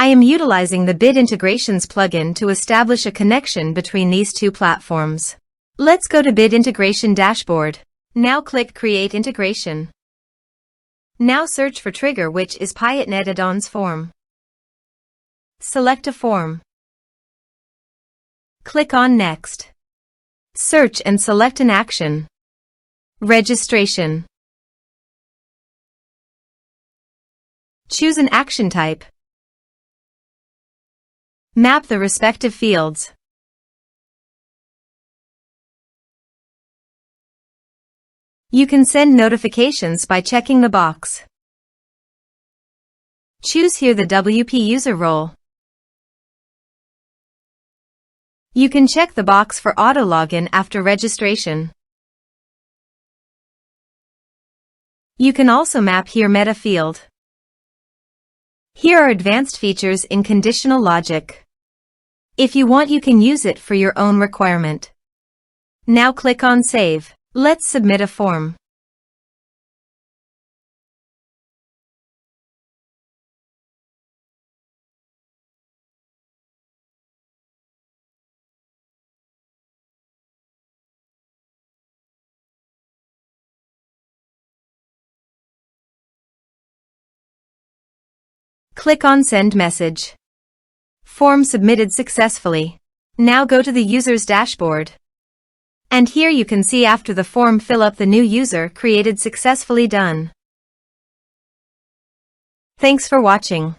I am utilizing the Bit Integrations plugin to establish a connection between these two platforms. Let's go to Bit Integration Dashboard. Now click Create Integration. Now search for trigger, which is Piotnet Addons form. Select a form. Click on Next. Search and select an action. Registration. Choose an action type. Map the respective fields. You can send notifications by checking the box. Choose here the WP user role. You can check the box for auto login after registration. You can also map here meta field. Here are advanced features in conditional logic. If you want, you can use it for your own requirement. Now click on Save. Let's submit a form. Click on Send Message. Form submitted successfully. Now go to the user's dashboard. And here you can see after the form fill up the new user created successfully done. Thanks for watching.